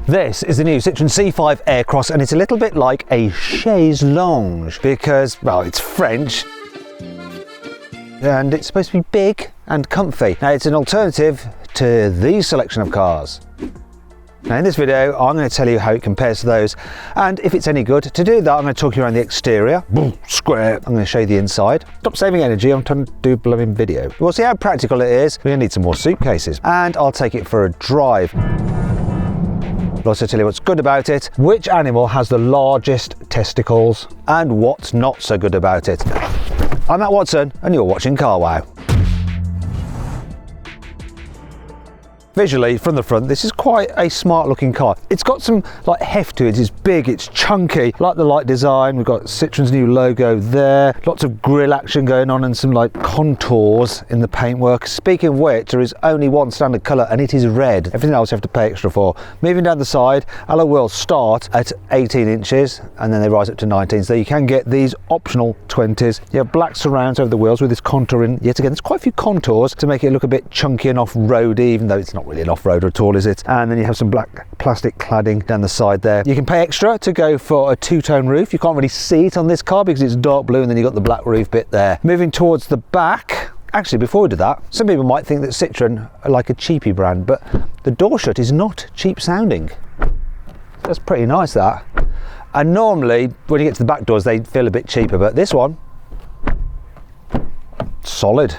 This is the new Citroen C5 Aircross, and it's a little bit like a chaise longue because, well, it's French and it's supposed to be big and comfy. Now, it's an alternative to these selection of cars. Now, in this video, I'm going to tell you how it compares to those, and if it's any good. To do that, I'm going to talk you around the exterior, square. I'm going to show you the inside. Stop saving energy, I'm trying to do a blooming video. We'll see how practical it is. We're going to need some more suitcases, and I'll take it for a drive. I'll also tell you what's good about it, which animal has the largest testicles, and what's not so good about it. I'm Matt Watson, and you're watching Carwow. Visually, from the front, this is quite a smart looking car. It's got some heft to it. It's big, it's chunky. Like the light design, we've got Citroen's new logo there. Lots of grille action going on and some contours in the paintwork. Speaking of which, there is only one standard colour and it is red. Everything else you have to pay extra for. Moving down the side, alloy wheels start at 18 inches and then they rise up to 19. So you can get these optional 20s. You have black surrounds over the wheels with this contouring. Yet again, there's quite a few contours to make it look a bit chunky and off-roady, even though it's not really an off-roader at all, is it? And then you have some black plastic cladding down the side there. You can pay extra to go for a two-tone roof. You can't really see it on this car because it's dark blue and then you've got the black roof bit there. Moving towards the back, actually before we do that, some people might think that Citroen are like a cheapy brand, but the door shut is not cheap sounding. That's pretty nice, that. And normally when you get to the back doors they feel a bit cheaper, but this one, solid.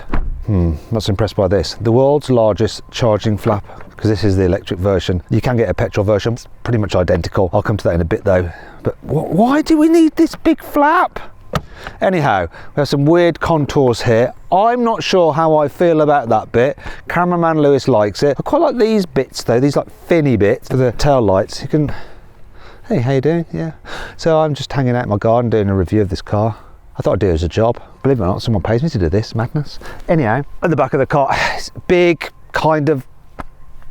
Not so impressed by this. The world's largest charging flap, because this is the electric version. You can get a petrol version, it's pretty much identical. I'll come to that in a bit though. But why do we need this big flap? Anyhow, we have some weird contours here. I'm not sure how I feel about that bit. Cameraman Lewis likes it. I quite like these bits though, these finny bits for the tail lights. You can, hey, how you doing? Yeah. So I'm just hanging out in my garden doing a review of this car. I thought I'd do it as a job. Believe it or not, someone pays me to do this, madness. Anyhow, at the back of the car, it's big, kind of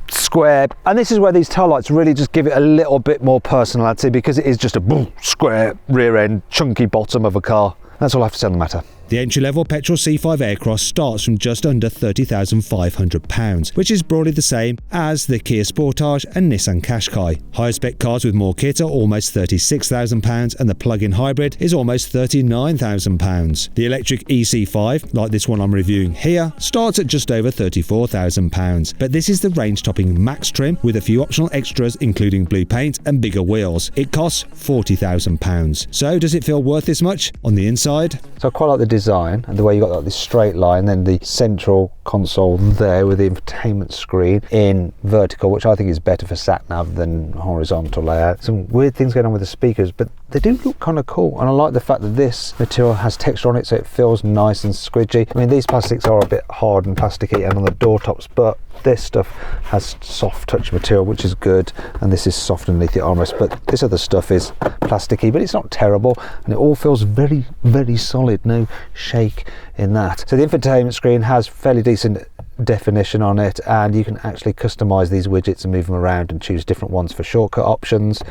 square. And this is where these tail lights really just give it a little bit more personality because it is just a square rear end, chunky bottom of a car. That's all I have to say on the matter. The entry-level petrol C5 Aircross starts from just under £30,500, which is broadly the same as the Kia Sportage and Nissan Qashqai. Higher spec cars with more kit are almost £36,000 and the plug-in hybrid is almost £39,000. The electric EC5, like this one I'm reviewing here, starts at just over £34,000, but this is the range-topping max trim with a few optional extras including blue paint and bigger wheels. It costs £40,000. So does it feel worth this much? On the inside, so I quite like the design and the way you got this straight line, then the central console there with the infotainment screen in vertical, which I think is better for sat nav than horizontal layout. Some weird things going on with the speakers, but they do look kind of cool, and I like the fact that this material has texture on it so it feels nice and squidgy. I mean, these plastics are a bit hard and plasticky and on the door tops, but this stuff has soft touch material, which is good, and this is soft underneath the armrest, but this other stuff is plasticky, but it's not terrible, and it all feels very, very solid. No shake in that. So the infotainment screen has fairly decent definition on it, and you can actually customize these widgets and move them around and choose different ones for shortcut options.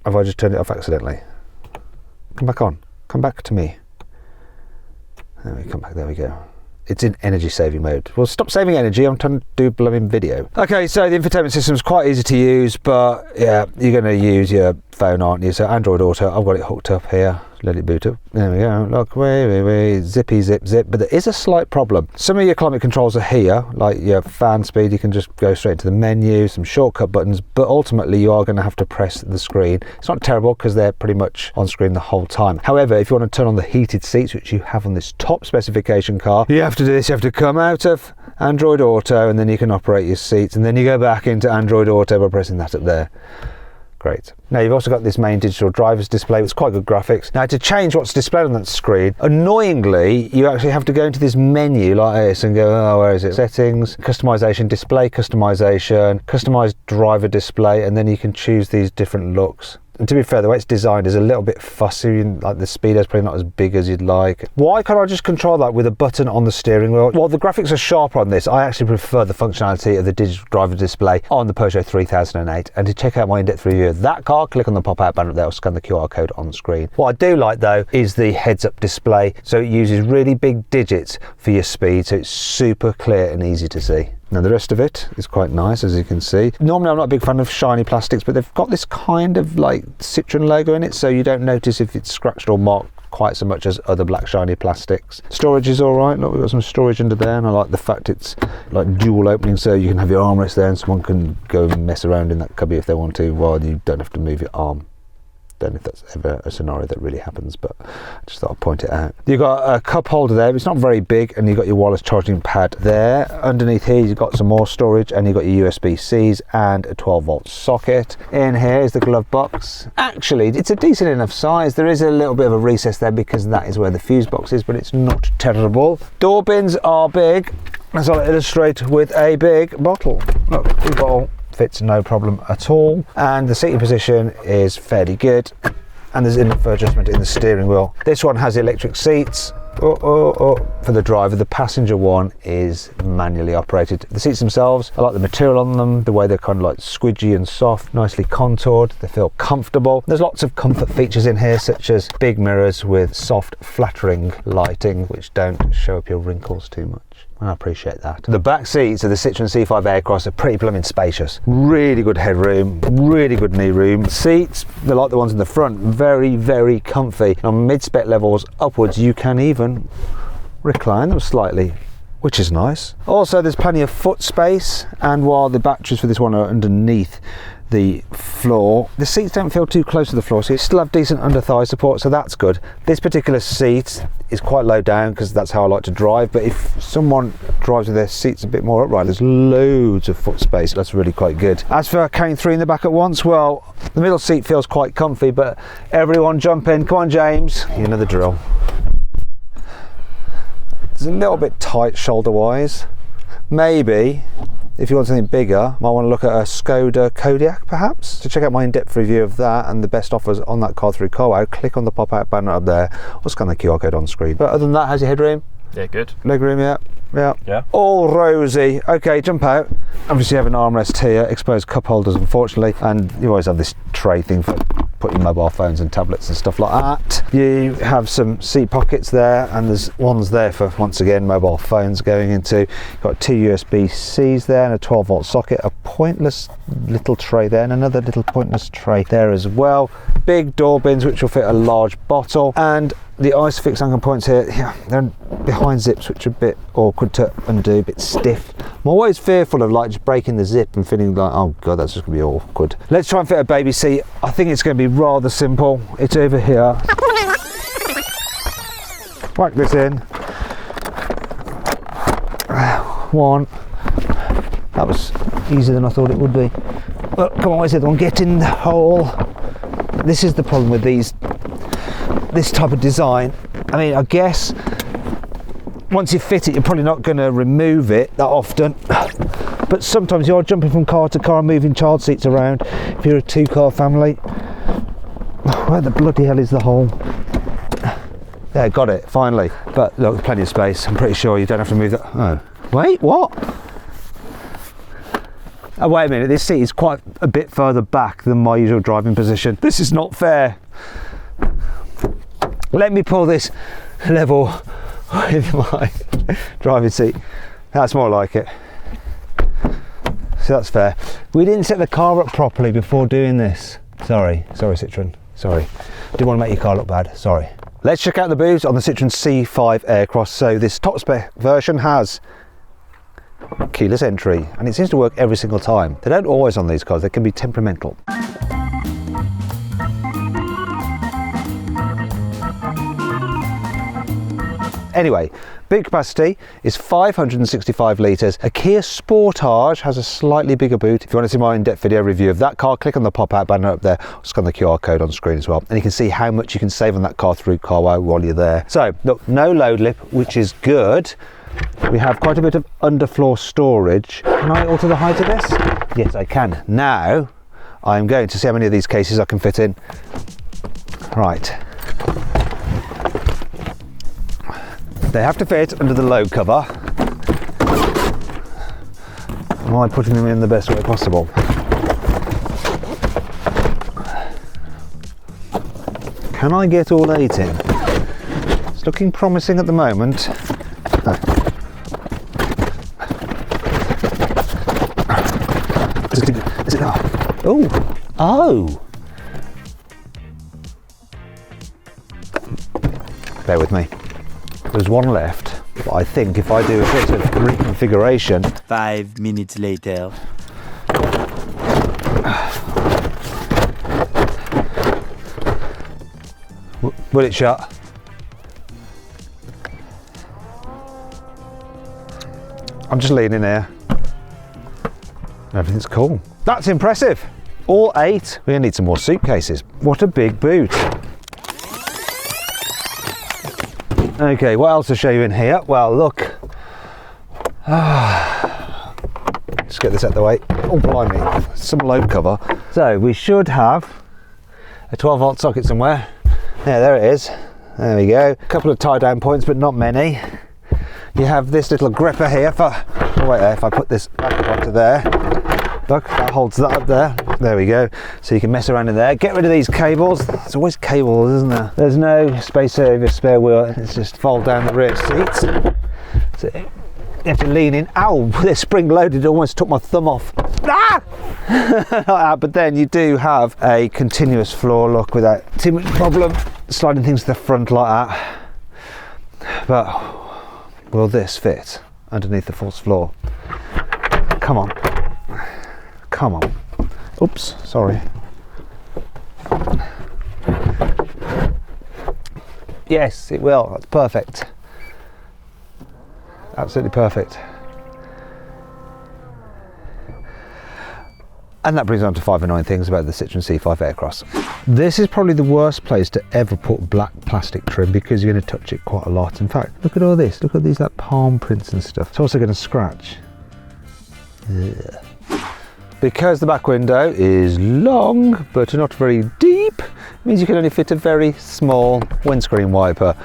Have I just turned it off accidentally? Come back on. Come back to me. There we come back. There we go. It's in energy saving mode. Well, stop saving energy, I'm trying to do a blooming video. Okay, so the infotainment system is quite easy to use, but yeah, you're going to use your phone, aren't you? So Android Auto, I've got it hooked up here. Let it boot up. There we go. Look, way, zippy, zip, zip. But there is a slight problem. Some of your climate controls are here, like your fan speed. You can just go straight to the menu, some shortcut buttons, but ultimately you are going to have to press the screen. It's not terrible because they're pretty much on screen the whole time. However, if you want to turn on the heated seats, which you have on this top specification car, you have to do this. You have to come out of Android Auto and then you can operate your seats, and then you go back into Android Auto by pressing that up there. Great. Now you've also got this main digital driver's display with quite good graphics. Now to change what's displayed on that screen, annoyingly, you actually have to go into this menu like this and go, oh, where is it? Settings, customization, display customization, customized driver display, and then you can choose these different looks. And to be fair, the way it's designed is a little bit fussy, like the speedo's probably not as big as you'd like. Why can't I just control that with a button on the steering wheel? While the graphics are sharper on this, I actually prefer the functionality of the digital driver display on the Peugeot 3008. And to check out my in-depth review of that car, click on the pop-out banner there or scan the QR code on the screen. What I do like though is the heads-up display. So it uses really big digits for your speed, so it's super clear and easy to see. Now the rest of it is quite nice, as you can see. Normally I'm not a big fan of shiny plastics, but they've got this kind of like Citroen logo in it, so you don't notice if it's scratched or marked quite so much as other black shiny plastics. Storage is all right. Look, we've got some storage under there, and I like the fact it's like dual opening, so you can have your armrest there and someone can go and mess around in that cubby if they want to, while you don't have to move your arm. Don't know if that's ever a scenario that really happens, but I just thought I'd point it out. You've got a cup holder there, it's not very big, and you've got your wireless charging pad there. Underneath here you've got some more storage, and you've got your USB-Cs and a 12-volt socket. In here is the glove box. Actually, it's a decent enough size. There is a little bit of a recess there because that is where the fuse box is, but it's not terrible. Door bins are big, as I'll illustrate with a big bottle. Look, big bottle. Fits no problem at all, and the seating position is fairly good, and there's enough adjustment in the steering wheel. This one has electric seats for the driver. The passenger one is manually operated. The seats themselves, I like the material on them, the way they're kind of like squidgy and soft, nicely contoured. They feel comfortable. There's lots of comfort features in here, such as big mirrors with soft flattering lighting which don't show up your wrinkles too much. I appreciate that. The back seats of the Citroen C5 Aircross are pretty blooming spacious. Really good headroom, really good knee room. Seats, they're like the ones in the front, very, very comfy. On mid-spec levels upwards, you can even recline them slightly, which is nice. Also, there's plenty of foot space, and while the batteries for this one are underneath the floor, the seats don't feel too close to the floor, so you still have decent under thigh support, so that's good. This particular seat is quite low down because that's how I like to drive, but if someone drives with their seats a bit more upright, there's loads of foot space. That's really quite good. As for carrying three in the back at once, well, the middle seat feels quite comfy, but everyone jump in. Come on, James, you know the drill. It's a little bit tight shoulder wise. Maybe if you want something bigger, might want to look at a Skoda Kodiaq perhaps. To check out my in-depth review of that and the best offers on that car through Carwow, click on the pop-out banner up there or scan the QR code on screen. But other than that, how's your headroom? Yeah, good. Legroom, yeah. All rosy. Okay, jump out. Obviously you have an armrest here, exposed cup holders unfortunately, and you always have this tray thing for putting mobile phones and tablets and stuff like that. You have some seat pockets there, and there's ones there for, once again, mobile phones going into. You've got two USB-Cs there and a 12-volt socket, a pointless little tray there, and another little pointless tray there as well. Big door bins which will fit a large bottle, and the ISOFIX anchor points here, yeah, they're behind zips which are a bit awkward to undo, a bit stiff. I'm always fearful of like just breaking the zip and feeling like, oh god, that's just gonna be awkward. Let's try and fit a baby seat. I think it's gonna be rather simple. It's over here. Whack this in. One. That was easier than I thought it would be. Well, come on, where's the other one? Get in the hole. This is the problem with this type of design. I mean, I guess once you fit it, you're probably not going to remove it that often, but sometimes you are jumping from car to car and moving child seats around if you're a two-car family. Where the bloody hell is the hole? There, got it, finally. But look, there's plenty of space. I'm pretty sure you don't have to move that. Oh, wait, what? Oh, wait a minute, this seat is quite a bit further back than my usual driving position. This is not fair. Let me pull this level with my driving seat. That's more like it. So that's fair. We didn't set the car up properly before doing this. Sorry Citroen, sorry. Didn't want to make your car look bad, sorry. Let's check out the boot on the Citroen C5 Aircross. So this top spec version has keyless entry, and it seems to work every single time. They don't always on these cars, they can be temperamental. Anyway, boot capacity is 565 litres. A Kia Sportage has a slightly bigger boot. If you want to see my in-depth video review of that car, click on the pop-out banner up there, or scan the QR code on screen as well, and you can see how much you can save on that car through Carwow while you're there. So, look, no load lip, which is good. We have quite a bit of underfloor storage. Can I alter the height of this? Yes, I can. Now, I'm going to see how many of these cases I can fit in. Right. They have to fit under the load cover. Am I putting them in the best way possible? Can I get all 8 in? It's looking promising at the moment. Oh, oh. Bear with me. There's one left, but I think if I do a bit of reconfiguration. 5 minutes later. Will it shut? I'm just leaning here. Everything's cool. That's impressive. All 8. We're gonna need some more suitcases. What a big boot. Okay, what else to show you in here? Well, look. Let's get this out of the way. Oh, blimey, some load cover. So we should have a 12-volt socket somewhere. Yeah, there it is. There we go. A couple of tie-down points, but not many. You have this little gripper here for, oh wait there, if I put this back up onto there, look, that holds that up there. There we go. So you can mess around in there. Get rid of these cables. There's always cables, isn't there? There's no space over spare wheel. It's just fold down the rear seats. So you have to lean in. Ow, they're spring loaded. It almost took my thumb off. Ah! Like that. But then you do have a continuous floor, look, without too much problem sliding things to the front like that. But will this fit underneath the false floor? Come on. Come on. Oops, sorry. Yes, it will. That's perfect. Absolutely perfect. And that brings on to 5 annoying things about the Citroen C5 Aircross. This is probably the worst place to ever put black plastic trim because you're going to touch it quite a lot. In fact, look at all this. Look at these like palm prints and stuff. It's also going to scratch. Ugh. Because the back window is long but not very deep, it means you can only fit a very small windscreen wiper.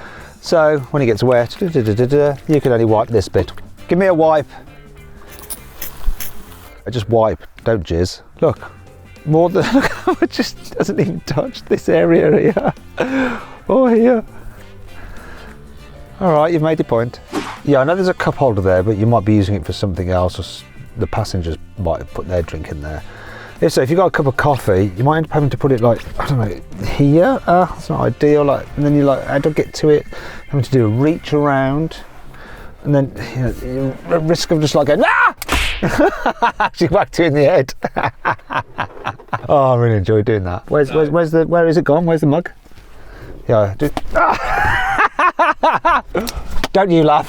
So when it gets wet, you can only wipe this bit. Give me a wipe. Just wipe, don't jizz. Look, more than, look, it just doesn't even touch this area here. Or here. All right, you've made your point. Yeah, I know there's a cup holder there, but you might be using it for something else, or the passengers might have put their drink in there. If so, if you've got a cup of coffee, you might end up having to put it like, I don't know, here. It's not ideal. Like, and then you're like, how do I get to it? Having to do a reach around, and then you know, risk of just like going, ah! Actually whacked you in the head. Oh, I really enjoy doing that. Where is it gone? Where's the mug? Yeah. Don't you laugh.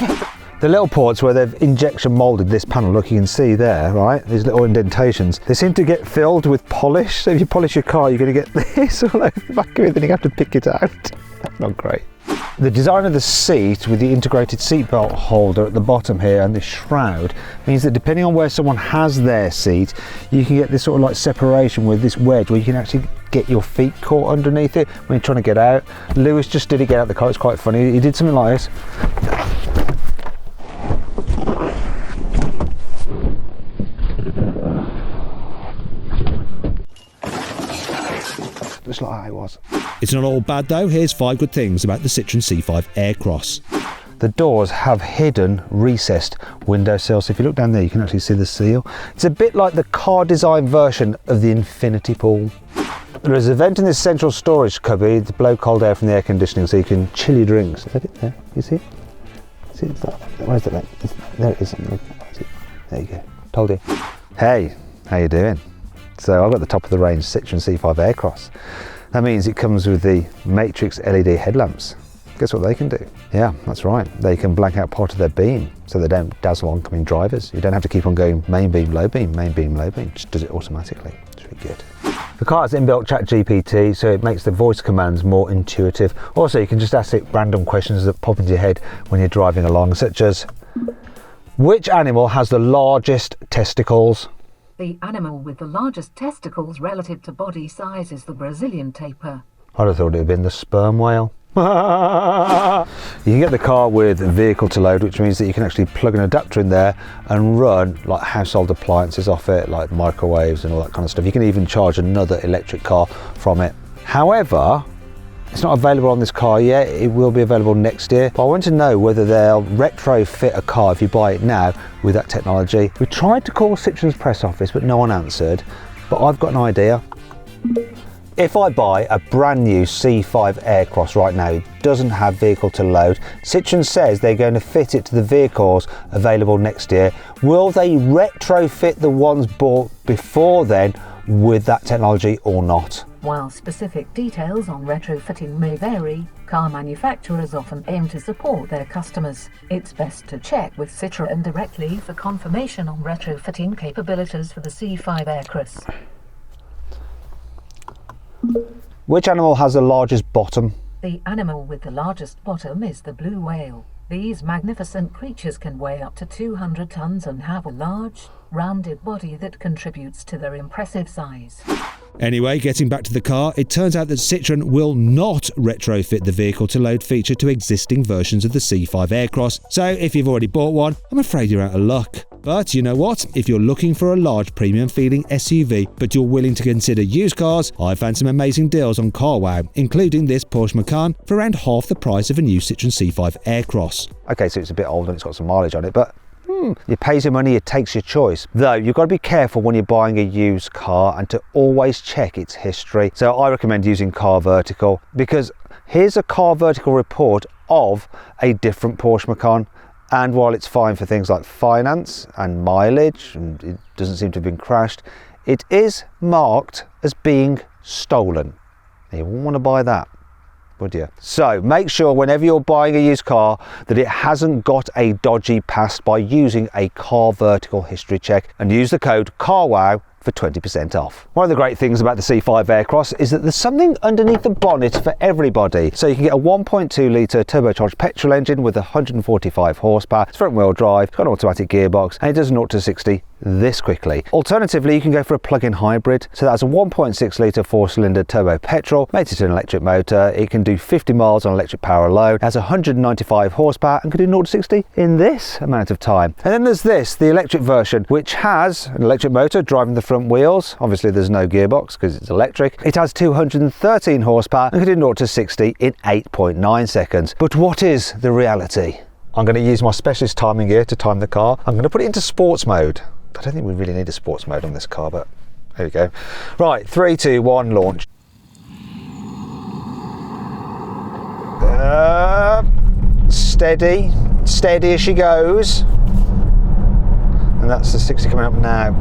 The little ports where they've injection moulded this panel, look, you can see there, right? These little indentations. They seem to get filled with polish. So if you polish your car, you're going to get this all over the back of it, then you have to pick it out. That's not great. The design of the seat with the integrated seatbelt holder at the bottom here and the shroud means that depending on where someone has their seat, you can get this sort of like separation with this wedge where you can actually get your feet caught underneath it when you're trying to get out. Lewis just did it get out of the car. It's quite funny. He did something like this. Just like how it was. It's not all bad though. Here's 5 good things about the Citroen C5 Aircross. The doors have hidden recessed window sills. So if you look down there, you can actually see the seal. It's a bit like the car design version of the infinity pool. There is a vent in this central storage cubby to blow cold air from the air conditioning so you can chill your drinks. Is that it there? You see it? See it? Where's the vent? There it is. There you go. Told you. Hey, how you doing? So I've got the top of the range Citroen C5 Aircross. That means it comes with the Matrix LED headlamps. Guess what they can do? Yeah, that's right. They can blank out part of their beam so they don't dazzle oncoming drivers. You don't have to keep on going main beam, low beam, main beam, low beam. It just does it automatically. It's really good. The car has inbuilt ChatGPT, so it makes the voice commands more intuitive. Also, you can just ask it random questions that pop into your head when you're driving along, such as, which animal has the largest testicles? The animal with the largest testicles relative to body size is the Brazilian tapir. I'd have thought it would have been the sperm whale. You can get the car with vehicle to load, which means that you can actually plug an adapter in there and run like household appliances off it, like microwaves and all that kind of stuff. You can even charge another electric car from it. However, it's not available on this car yet. It will be available next year. But I want to know whether they'll retrofit a car if you buy it now with that technology. We tried to call Citroen's press office, but no one answered. but I've got an idea. If I buy a brand new C5 Aircross right now, it doesn't have vehicle to load. Citroen says they're going to fit it to the vehicles available next year. Will they retrofit the ones bought before then with that technology or not? While specific details on retrofitting may vary, car manufacturers often aim to support their customers. It's best to check with Citroën directly for confirmation on retrofitting capabilities for the C5 Aircross. Which animal has the largest bottom? The animal with the largest bottom is the blue whale. These magnificent creatures can weigh up to 200 tons and have a large, rounded body that contributes to their impressive size. Anyway, getting back to the car, it turns out that Citroën will not retrofit the vehicle to load feature to existing versions of the C5 Aircross, so if you've already bought one, I'm afraid you're out of luck. But you know what? If you're looking for a large premium feeling SUV, but you're willing to consider used cars, I found some amazing deals on carwow, including this Porsche Macan for around half the price of a new Citroën C5 Aircross. Okay, so it's a bit old and it's got some mileage on it, but you pay your money, it takes your choice. Though, you've got to be careful when you're buying a used car and to always check its history. So I recommend using Car Vertical, because here's a Car Vertical report of a different Porsche Macan. And while it's fine for things like finance and mileage, and it doesn't seem to have been crashed, it is marked as being stolen. You wouldn't want to buy that, would you? So make sure whenever you're buying a used car that it hasn't got a dodgy past by using a Car Vertical history check, and use the code CARWOW for 20% off. One of the great things about the C5 Aircross is that there's something underneath the bonnet for everybody. So you can get a 1.2 litre turbocharged petrol engine with 145 horsepower. It's front wheel drive, it's got an automatic gearbox, and it does 0 to 60 this quickly. Alternatively, you can go for a plug-in hybrid. So that's a 1.6 litre 4-cylinder turbo petrol, mated to an electric motor. It can do 50 miles on electric power alone. It has 195 horsepower and can do 0 to 60 in this amount of time. And then there's this, the electric version, which has an electric motor driving the front wheels. Obviously there's no gearbox because it's electric. It has 213 horsepower and can do 0 to 60 in 8.9 seconds. But what is the reality? I'm going to use my specialist timing gear to time the car. I'm going to put it into sports mode. I don't think we really need a sports mode on this car, but there we go. Right, 3, 2, 1, launch. Steady as she goes. And that's the 60 coming up now.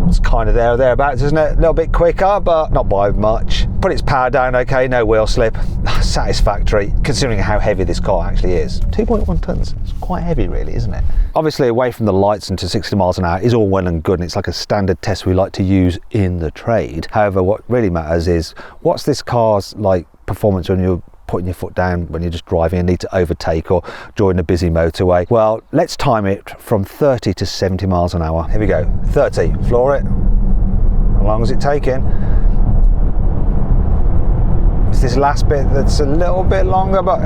It's kind of there or thereabouts, isn't it? A little bit quicker, but not by much. Put its power down okay, no wheel slip. Satisfactory, considering how heavy this car actually is. 2.1 tons, it's quite heavy really, isn't it? Obviously away from the lights and to 60 miles an hour is all well and good, and it's like a standard test we like to use in the trade. However, what really matters is, what's this car's like performance when you're putting your foot down, when you're just driving and need to overtake or join a busy motorway? Well, let's time it from 30 to 70 miles an hour. Here we go, 30, floor it. How long is it taking? It's this last bit that's a little bit longer, but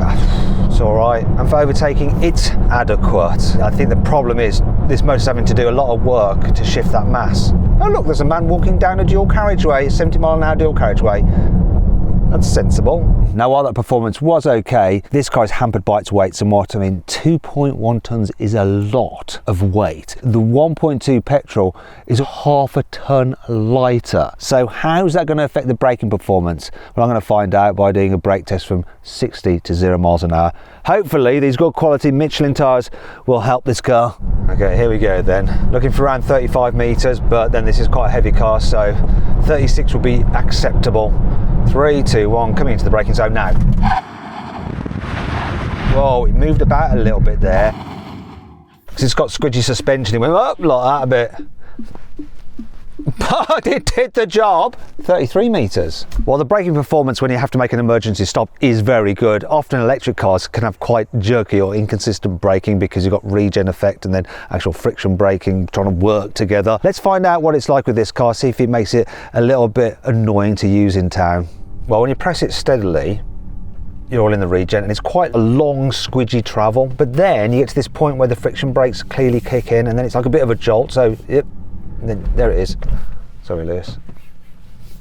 it's all right. And for overtaking, it's adequate. I think the problem is this motor's having to do a lot of work to shift that mass. Oh look, there's a man walking down a dual carriageway, 70 mile an hour dual carriageway. That's sensible. Now, while that performance was okay, this car is hampered by its weight somewhat. I mean, 2.1 tons is a lot of weight. The 1.2 petrol is half a ton lighter. So how's that going to affect the braking performance? Well, I'm going to find out by doing a brake test from 60 to 0 miles an hour. Hopefully, these good quality Michelin tyres will help this car. Okay, here we go then. Looking for around 35 metres, but then this is quite a heavy car, so 36 will be acceptable. 3, 2, 1, coming into the braking zone now. Whoa, it moved about a little bit there. Because it's got squidgy suspension, it went up like that a bit. But it did the job. 33 metres. Well, the braking performance when you have to make an emergency stop is very good. Often electric cars can have quite jerky or inconsistent braking because you've got regen effect and then actual friction braking trying to work together. Let's find out what it's like with this car, see if it makes it a little bit annoying to use in town. Well, when you press it steadily, you're all in the regen, and it's quite a long squidgy travel, but then you get to this point where the friction brakes clearly kick in, and then it's like a bit of a jolt. So yep, and then there it is. Sorry, Lewis.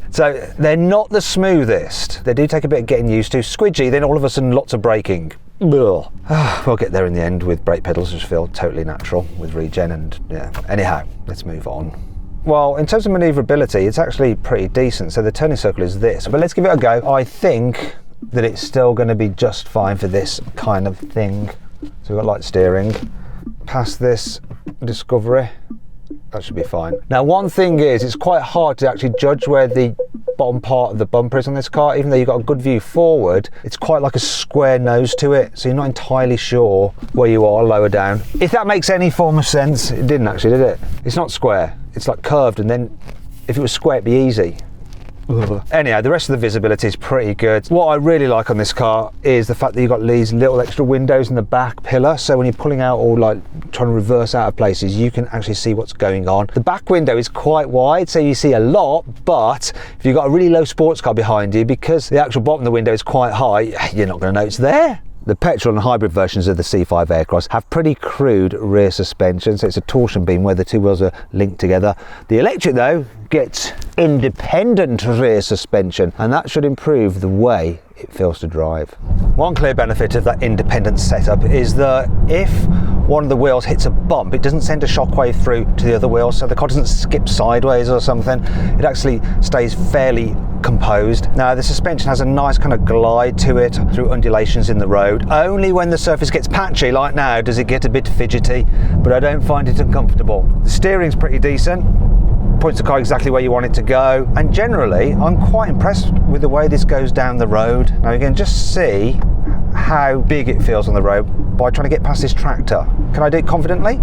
So they're not the smoothest. They do take a bit of getting used to. Squidgy, then all of a sudden lots of braking. We'll get there in the end with brake pedals, which feel totally natural with regen, and yeah. Anyhow, let's move on. Well, in terms of manoeuvrability, it's actually pretty decent. So the turning circle is this, but let's give it a go. I think that it's still going to be just fine for this kind of thing. So we've got light steering. Past this Discovery, that should be fine. Now, one thing is, it's quite hard to actually judge where the bottom part of the bumper is on this car. Even though you've got a good view forward, it's quite like a square nose to it, so you're not entirely sure where you are lower down. If that makes any form of sense. It didn't actually, did it? It's not square, it's like curved, and then if it was square it'd be easy. Anyhow, the rest of the visibility is pretty good. What I really like on this car is the fact that you've got these little extra windows in the back pillar, so when you're pulling out or like trying to reverse out of places, you can actually see what's going on. The back window is quite wide, so you see a lot, but if you've got a really low sports car behind you, because the actual bottom of the window is quite high, you're not going to know it's there. The petrol and hybrid versions of the C5 Aircross have pretty crude rear suspension, so it's a torsion beam where the two wheels are linked together. The electric, though, gets independent rear suspension, and that should improve the way it feels to drive. One clear benefit of that independent setup is that if one of the wheels hits a bump, it doesn't send a shockwave through to the other wheel, so the car doesn't skip sideways or something. It actually stays fairly composed. Now, the suspension has a nice kind of glide to it through undulations in the road. Only when the surface gets patchy like now does it get a bit fidgety, but I don't find it uncomfortable. The steering's pretty decent, points the car exactly where you want it to go, and generally I'm quite impressed with the way this goes down the road. Now you can just see how big it feels on the road by trying to get past this tractor. Can I do it confidently?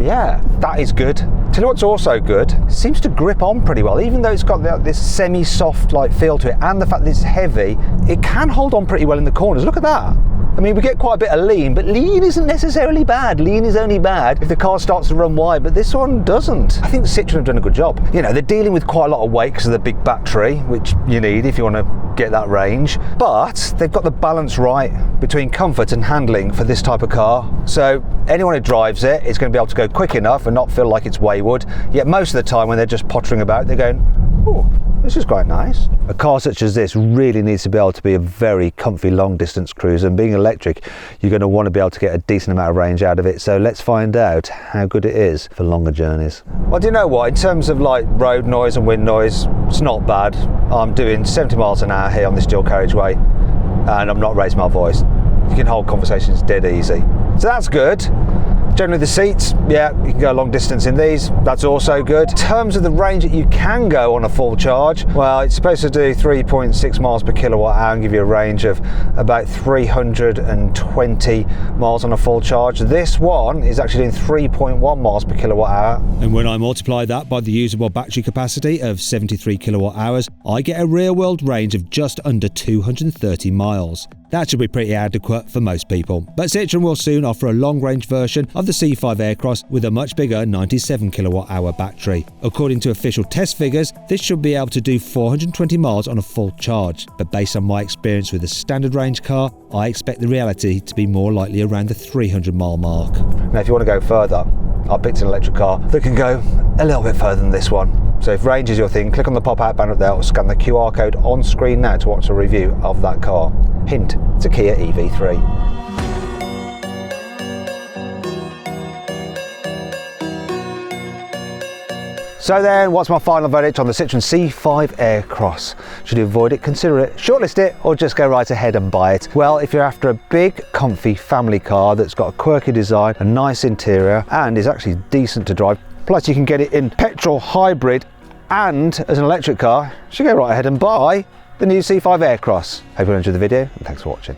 Yeah, that is good. Tell you what's also good, it seems to grip on pretty well. Even though it's got this semi-soft like feel to it, and the fact that it's heavy, it can hold on pretty well in the corners. Look at that. I mean, we get quite a bit of lean, but lean isn't necessarily bad. Lean is only bad if the car starts to run wide, but this one doesn't. I think Citroen have done a good job. You know, they're dealing with quite a lot of weight because of the big battery, which you need if you want to get that range, but they've got the balance right between comfort and handling for this type of car. So anyone who drives it is going to be able to go quick enough and not feel like it's wayward, yet most of the time when they're just pottering about, they're going, oh, this is quite nice. A car such as this really needs to be able to be a very comfy long distance cruiser, and being electric, you're going to want to be able to get a decent amount of range out of it. So let's find out how good it is for longer journeys. Well, do you know what? In terms of like road noise and wind noise, it's not bad. I'm doing 70 miles an hour here on this dual carriageway, and I'm not raising my voice. You can hold conversations dead easy. So that's good. Generally the seats, yeah, you can go a long distance in these, that's also good. In terms of the range that you can go on a full charge, well, it's supposed to do 3.6 miles per kilowatt hour and give you a range of about 320 miles on a full charge. This one is actually doing 3.1 miles per kilowatt hour. And when I multiply that by the usable battery capacity of 73 kilowatt hours, I get a real world range of just under 230 miles. That should be pretty adequate for most people. But Citroen will soon offer a long-range version of the C5 Aircross with a much bigger 97 kilowatt-hour battery. According to official test figures, this should be able to do 420 miles on a full charge. But based on my experience with a standard range car, I expect the reality to be more likely around the 300-mile mark. Now, if you want to go further, I picked an electric car that can go a little bit further than this one. So if range is your thing, click on the pop-out banner up there or scan the QR code on screen now to watch a review of that car. Hint, it's a Kia EV3. So then, what's my final verdict on the Citroen C5 Aircross? Should you avoid it, consider it, shortlist it, or just go right ahead and buy it? Well, if you're after a big, comfy family car that's got a quirky design, a nice interior, and is actually decent to drive, plus you can get it in petrol, hybrid, and as an electric car, you should go right ahead and buy the new C5 Aircross. Hope you enjoyed the video, and thanks for watching.